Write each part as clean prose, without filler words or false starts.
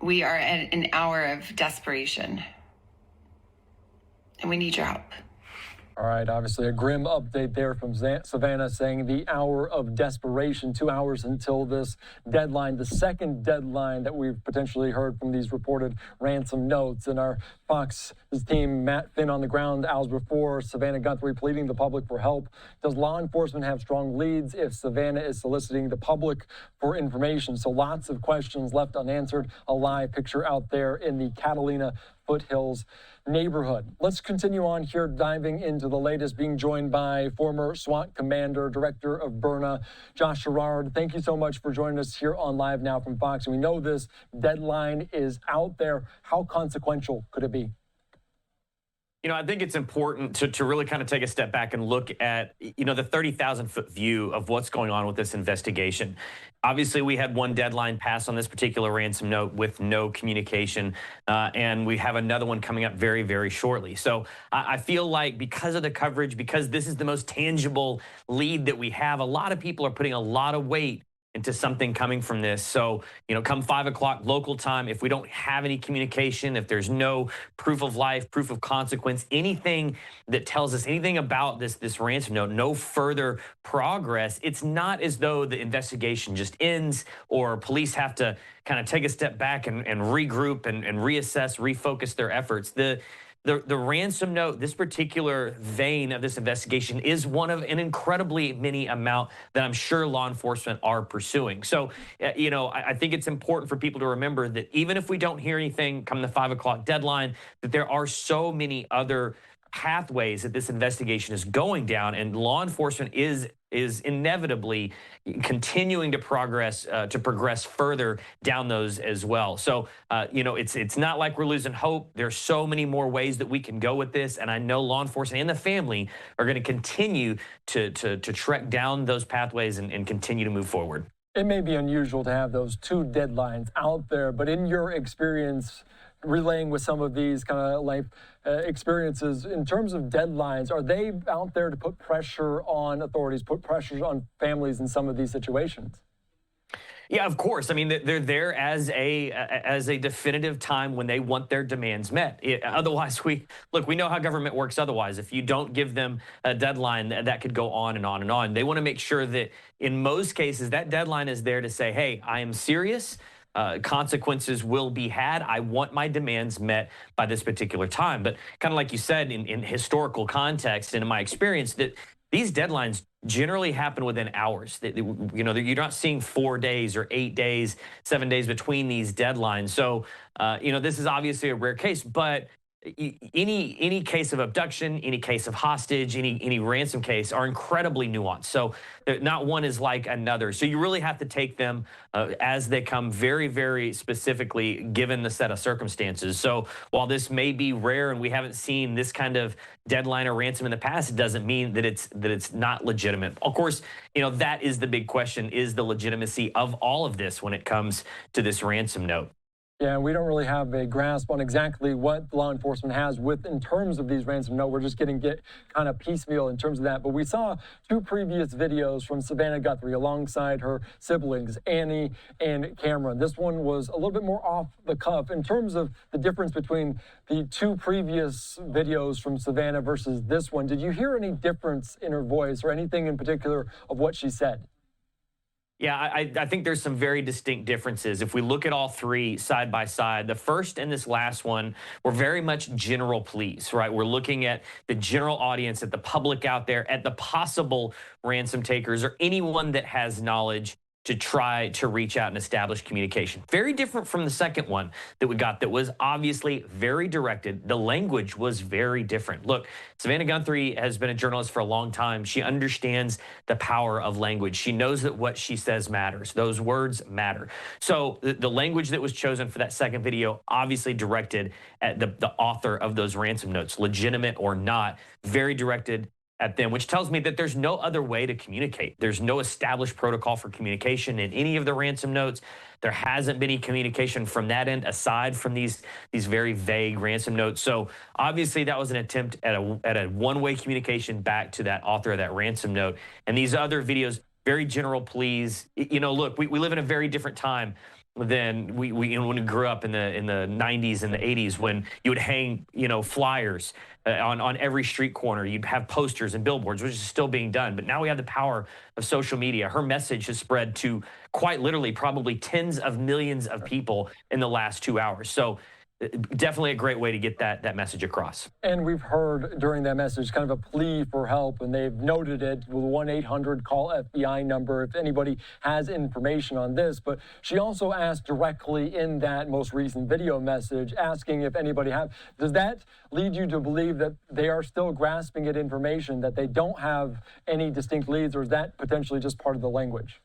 We are at an hour of desperation, and we need your help. All right, obviously a grim update there from Savannah, saying the hour of desperation, 2 hours until this deadline, the second deadline that we've potentially heard from these reported ransom notes. And our Fox's team, Matt Finn on the ground hours before, Savannah Guthrie pleading the public for help. Does law enforcement have strong leads if Savannah is soliciting the public for information? So lots of questions left unanswered. A live picture out there in the Catalina Foothills neighborhood. Let's continue on here, diving into the latest, being joined by former SWAT commander, director of Byrna, Josh Schirard. Thank you so much for joining us here on Live Now from Fox. And we know this deadline is out there. How consequential could it be? You know, I think it's important to really kind of take a step back and look at, you know, the 30,000-foot view of what's going on with this investigation. Obviously, we had one deadline pass on this particular ransom note with no communication, and we have another one coming up very, very shortly. So I feel like because of the coverage, because this is the most tangible lead that we have, a lot of people are putting a lot of weight into something coming from this. So, you know, come 5 o'clock local time, if we don't have any communication, if there's no proof of life, proof of consequence, anything that tells us anything about this ransom note, no further progress, it's not as though the investigation just ends or police have to kind of take a step back and regroup and reassess, refocus their efforts. The ransom note, this particular vein of this investigation, is one of an incredibly many amount that I'm sure law enforcement are pursuing. So, you know, I think it's important for people to remember that even if we don't hear anything come the 5 o'clock deadline, that there are so many other pathways that this investigation is going down, and law enforcement is inevitably continuing to progress further down those as well. So, you know, it's not like we're losing hope. There's so many more ways that we can go with this, and I know law enforcement and the family are going to continue to trek down those pathways and continue to move forward. It may be unusual to have those two deadlines out there, but in your experience relaying with some of these kind of life experiences, in terms of deadlines, are they out there to put pressure on authorities, put pressure on families in some of these situations? Yeah, of course. I mean, they're there as a definitive time when they want their demands met. Otherwise, we know how government works otherwise. If you don't give them a deadline, that could go on and on and on. They want to make sure that in most cases, that deadline is there to say, hey, I am serious. Consequences will be had. I want my demands met by this particular time. But kind of like you said, in historical context and in my experience, that these deadlines generally happen within hours. You know, you're not seeing 4 days or 8 days, 7 days between these deadlines. So, you know, this is obviously a rare case, but any case of abduction, any case of hostage, any ransom case are incredibly nuanced. So not one is like another. So you really have to take them as they come, very, very specifically given the set of circumstances. So while this may be rare and we haven't seen this kind of deadline or ransom in the past, it doesn't mean that it's not legitimate. Of course, you know, that is the big question, is the legitimacy of all of this when it comes to this ransom note. Yeah, we don't really have a grasp on exactly what law enforcement has in terms of these ransom notes. We're just getting kind of piecemeal in terms of that. But we saw two previous videos from Savannah Guthrie alongside her siblings, Annie and Cameron. This one was a little bit more off the cuff in terms of the difference between the two previous videos from Savannah versus this one. Did you hear any difference in her voice or anything in particular of what she said? Yeah, I think there's some very distinct differences. If we look at all three side by side, the first and this last one were very much general pleas, right? We're looking at the general audience, at the public out there, at the possible ransom takers or anyone that has knowledge to try to reach out and establish communication. Very different from the second one that we got that was obviously very directed. The language was very different. Look, Savannah Guthrie has been a journalist for a long time. She understands the power of language. She knows that what she says matters. Those words matter. So the language that was chosen for that second video obviously directed at the author of those ransom notes, legitimate or not, very directed at them, which tells me that there's no other way to communicate. There's no established protocol for communication in any of the ransom notes. There hasn't been any communication from that end aside from these very vague ransom notes. So obviously that was an attempt at a one-way communication back to that author of that ransom note. And these other videos, very general pleas. You know, look, we live in a very different time. than we when we grew up in the 90s and the 80s, when you would hang flyers on every street corner. You'd have posters and billboards, which is still being done. But now we have the power of social media. Her message has spread to quite literally probably tens of millions of people in the last 2 hours. So definitely a great way to get that message across. And we've heard during that message kind of a plea for help, and they've noted it with 1-800 call FBI number if anybody has information on this. But she also asked directly in that most recent video message, asking if anybody have. Does that lead you to believe that they are still grasping at information, that they don't have any distinct leads, or is that potentially just part of the language?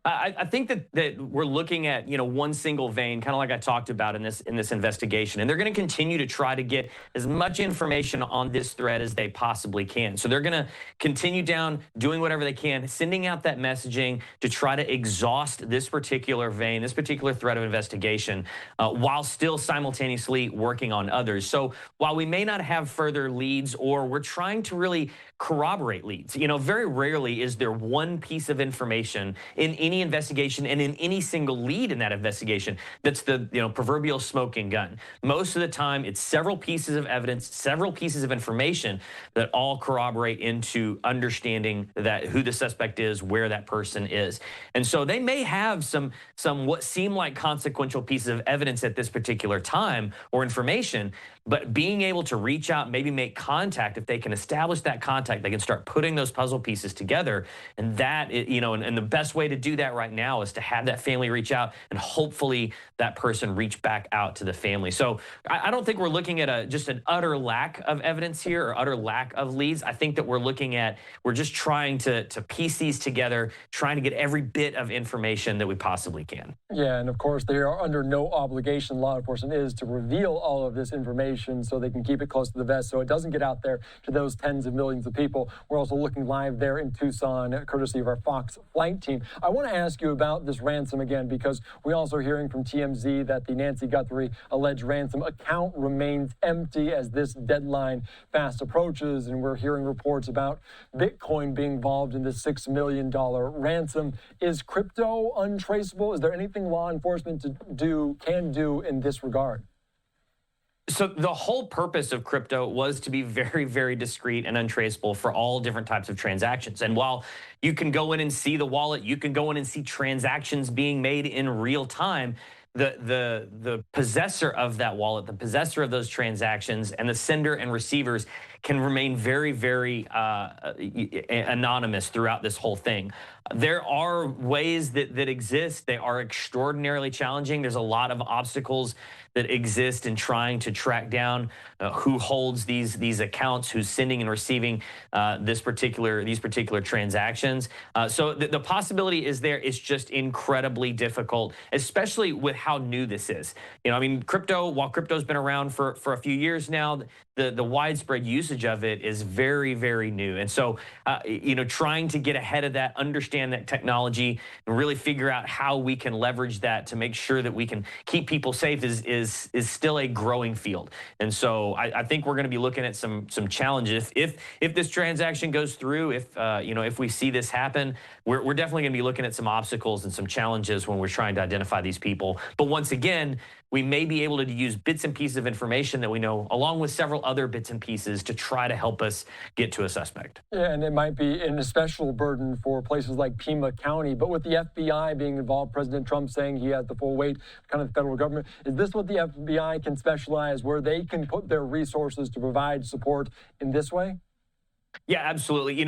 I think that we're looking at one single vein, kind of like I talked about in this investigation, and they're going to continue to try to get as much information on this thread as they possibly can. So they're going to continue down, doing whatever they can, sending out that messaging to try to exhaust this particular vein, this particular thread of investigation, while still simultaneously working on others. So while we may not have further leads, or we're trying to really corroborate leads, very rarely is there one piece of information in any investigation and in any single lead in that investigation that's the proverbial smoking gun. Most of the time, it's several pieces of evidence, several pieces of information that all corroborate into understanding that who the suspect is, where that person is. And so they may have some what seem like consequential pieces of evidence at this particular time or information, but being able to reach out, maybe make contact, if they can establish that contact, they can start putting those puzzle pieces together. And that, and the best way to do that right now is to have that family reach out, and hopefully that person reach back out to the family. So I don't think we're looking at just an utter lack of evidence here, or utter lack of leads. I think that we're just trying to piece these together, trying to get every bit of information that we possibly can. Yeah, and of course, they are under no obligation, law enforcement is, to reveal all of this information so they can keep it close to the vest so it doesn't get out there to those tens of millions of people. We're also looking live there in Tucson, courtesy of our Fox flight team. I want to ask you about this ransom again, because we also are hearing from TMZ that the Nancy Guthrie alleged ransom account remains empty as this deadline fast approaches, and we're hearing reports about Bitcoin being involved in this $6 million ransom. Is crypto untraceable? Is there anything law enforcement can do in this regard? So the whole purpose of crypto was to be very, very discreet and untraceable for all different types of transactions. And while you can go in and see the wallet, you can go in and see transactions being made in real time, the possessor of that wallet, the possessor of those transactions, and the sender and receivers can remain very, very anonymous throughout this whole thing. There are ways that exist. They are extraordinarily challenging. There's a lot of obstacles that exist in trying to track down who holds these accounts, who's sending and receiving these particular transactions. So the possibility is there. It's just incredibly difficult, especially with how new this is. While crypto's been around for a few years now, the widespread usage of it is very, very new. And so, trying to get ahead of that, understand that technology, and really figure out how we can leverage that to make sure that we can keep people safe is still a growing field. And so I think we're going to be looking at some challenges. If this transaction goes through, if we see this happen, we're definitely going to be looking at some obstacles and some challenges when we're trying to identify these people. But once again, we may be able to use bits and pieces of information that we know, along with several other bits and pieces, to try to help us get to a suspect. Yeah, and it might be an especial burden for places like Pima County. But with the FBI being involved, President Trump saying he has the full weight, kind of the federal government, is this what the FBI can specialize, where they can put their resources to provide support in this way? Yeah, absolutely.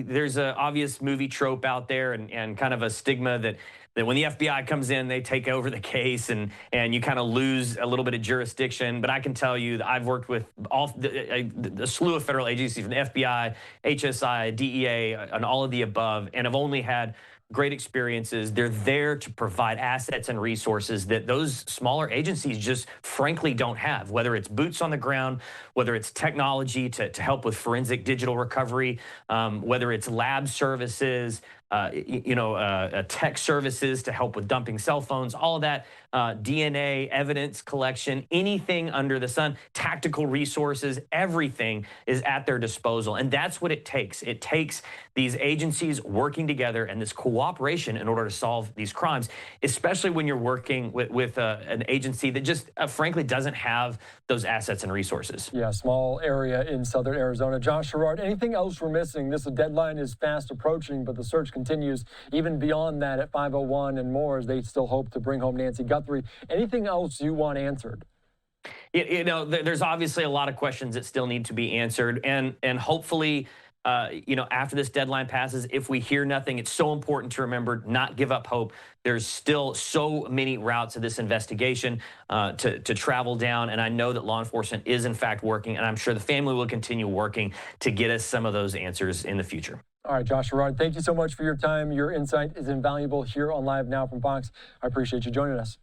There's an obvious movie trope out there, and kind of a stigma that when the FBI comes in, they take over the case, and you kind of lose a little bit of jurisdiction. But I can tell you that I've worked with a slew of federal agencies, from the FBI, HSI, DEA, and all of the above, and have only had great experiences. They're there to provide assets and resources that those smaller agencies just frankly don't have, whether it's boots on the ground, whether it's technology to help with forensic digital recovery, whether it's lab services, tech services to help with dumping cell phones, all of that, DNA, evidence collection, anything under the sun, tactical resources, everything is at their disposal. And that's what it takes. It takes these agencies working together and this cooperation in order to solve these crimes, especially when you're working with an agency that just frankly doesn't have those assets and resources. Yeah, small area in southern Arizona. Josh Schirard, anything else we're missing? This deadline is fast approaching, but the search continues even beyond that at 5:01 and more as they still hope to bring home Nancy Guthrie. Anything else you want answered? There's obviously a lot of questions that still need to be answered, and hopefully, after this deadline passes, if we hear nothing, it's so important to remember not give up hope. There's still so many routes of this investigation to travel down, and I know that law enforcement is in fact working, and I'm sure the family will continue working to get us some of those answers in the future. All right, Josh Schirard, thank you so much for your time. Your insight is invaluable here on Live Now from Fox. I appreciate you joining us.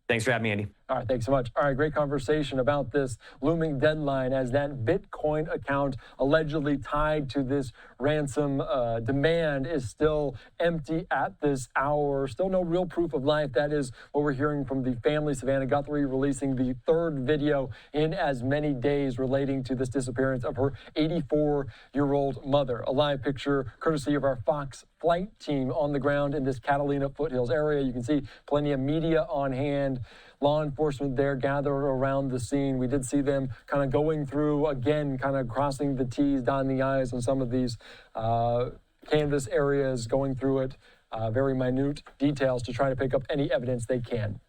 Thanks for having me, Andy. All right, thanks so much. All right, great conversation about this looming deadline as that Bitcoin account allegedly tied to this ransom demand is still empty at this hour. Still no real proof of life. That is what we're hearing from the family. Savannah Guthrie releasing the third video in as many days relating to this disappearance of her 84-year-old mother. A live picture courtesy of our Fox flight team on the ground in this Catalina Foothills area. You can see plenty of media on hand. Law enforcement there gathered around the scene. We did see them kind of going through, again, kind of crossing the T's, dotting the I's on some of these canvas areas, going through it, very minute details to try to pick up any evidence they can.